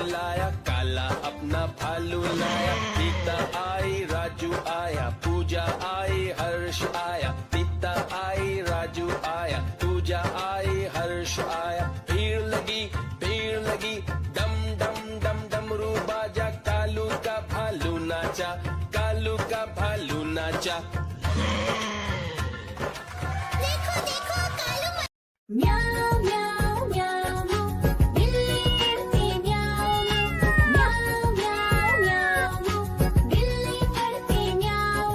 लाया, काला अपना भालू लाया। सीता आई, राजू आया, पूजा आई, हर्ष आया। सीता आई, राजू आया, पूजा आई, हर्ष आया। भीड़ लगी, डम डम डम डमरू बाजा। कालू का भालू नाचा, कालू का भालू नाचा। देखो देखो कालू म्याऊ म्याऊ म्याऊ, बिल्ली करती म्याऊ म्याऊ म्याऊ म्याऊ, बिल्ली करती म्याऊ।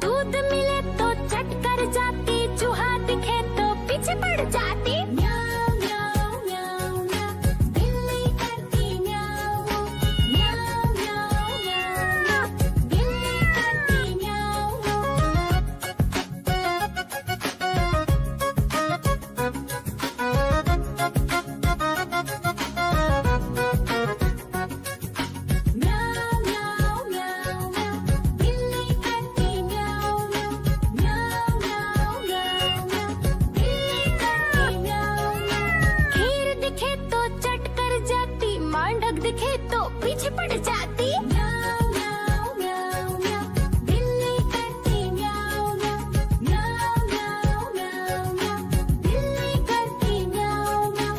दूध मिले तो चट कर जाती, चूहा दिखे तो पीछे पड़ जाती। म्याऊ म्याऊ म्याऊ म्याऊ, बिल्ली करती म्याऊ म्याऊ म्याऊ म्याऊ, बिल्ली करती म्याऊ। म्याऊ म्याऊ म्याऊ म्याऊ, बिल्ली करती म्याऊ म्याऊ म्याऊ म्याऊ म्याऊ, बिल्ली करती म्याऊ म्याऊ। खीर दिखे तो चट कर जाती, मांडक दिखे तो पीछे पड़ जाती। म्याऊ म्याऊ म्याऊ म्याऊ, बिल्ली करती म्याऊ म्याऊ म्याऊ म्याऊ म्याऊ म्याऊ, बिल्ली करती म्याऊ म्याऊ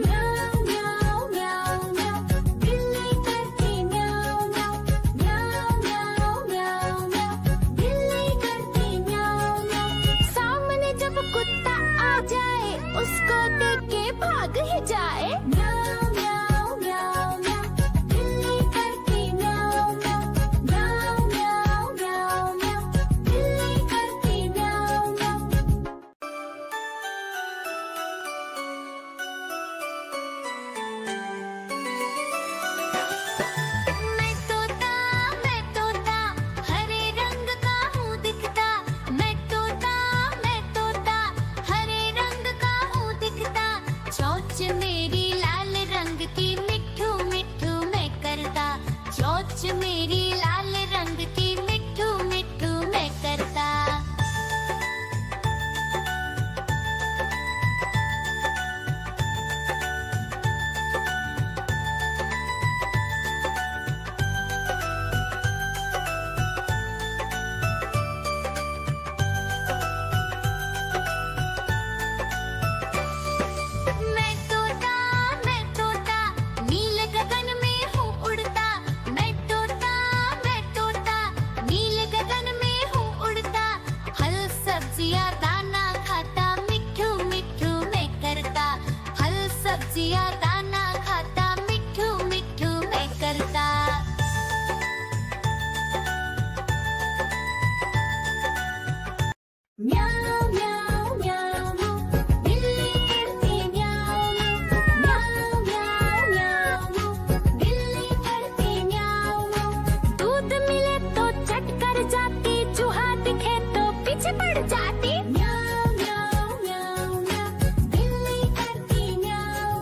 म्याऊ म्याऊ म्याऊ, बिल्ली करती म्याऊ म्याऊ म्याऊ म्याऊ म्याऊ म्याऊ, बिल्ली करती म्याऊ म्याऊ। सामने जब कुत्ता आ जाए, उसको देख के भाग ही जाए। म्याऊ म्याऊ म्याऊ म्याऊ, बिल्ली करती म्याऊ म्याऊ म्याऊ म्याऊ म्याऊ म्याऊ, बिल्ली करती म्याऊ म्याऊ। मैं तोता हरे रंग का हूँ दिखता। मैं तोता हरे रंग का हूँ दिखता। चोंच मेरी लाल रंग की, मिट्ठू मिट्ठू मैं करता। चोंच मेरी लाल रंग की, मिट्ठू मिट्ठू मैं करता। मैं तोता नील गगन में हूँ उड़ता। मैं तोता नील गगन में हूँ उड़ता। फल सब्जियाँ दाना खाता, मिट्ठू मिट्ठू मैं करता। फल सब्जियाँ दाना खाता, मिट्ठू मिट्ठू मैं करता। म्याऊ म्याऊ म्याऊ, बिल्ली करती म्याऊ म्याऊ म्याऊ म्याऊ, बिल्ली करती म्याऊ। दूध मिले तो चट कर जाती, चूहा दिखे तो पीछे पड़ जाती। म्याऊ म्याऊ म्याऊ म्याऊ, बिल्ली करती म्याऊ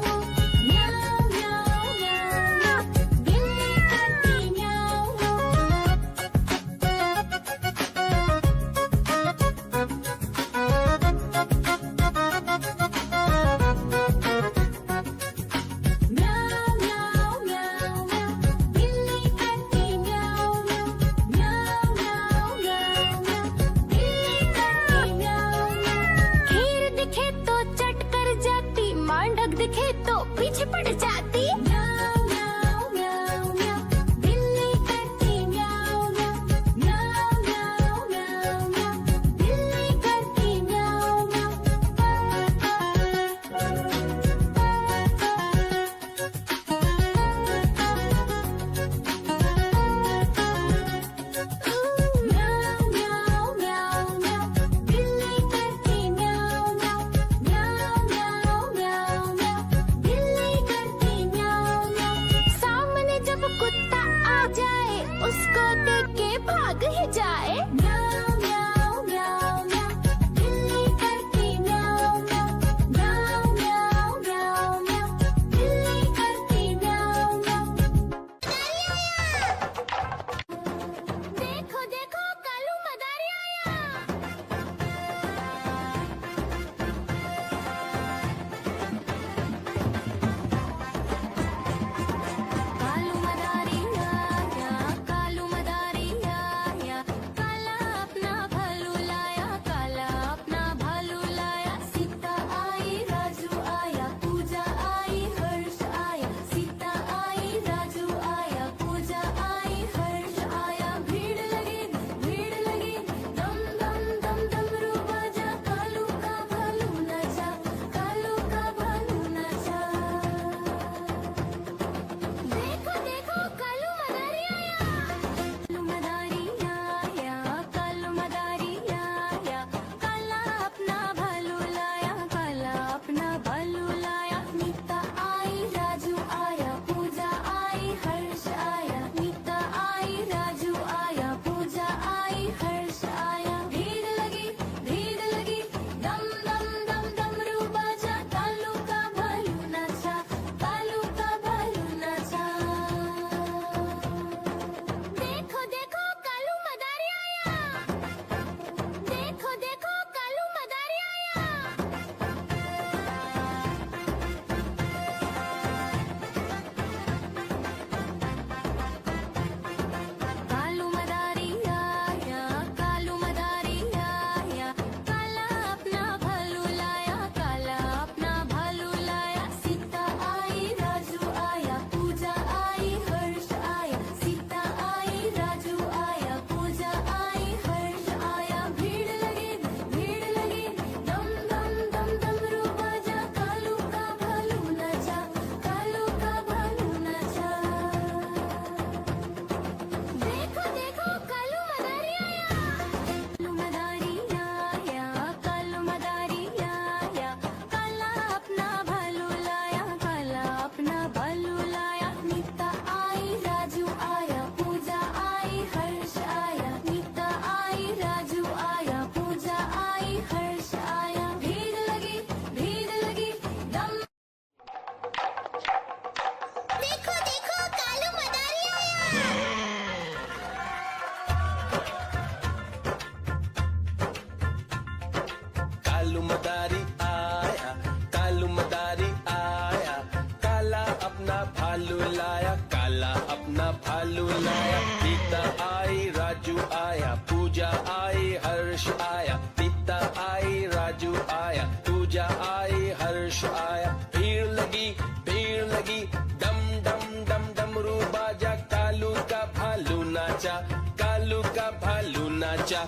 कालू मदारी आया, कालू मदारी आया, काला अपना भालू लाया, काला अपना भालू लाया। सीता आई राजू आया, पूजा आई हर्ष आया, सीता आई राजू आया, पूजा आई हर्ष आया। भीड़ लगी डम डम डम डमरू बाजा, कालू का भालू नाचा, कालू का भालू नाचा।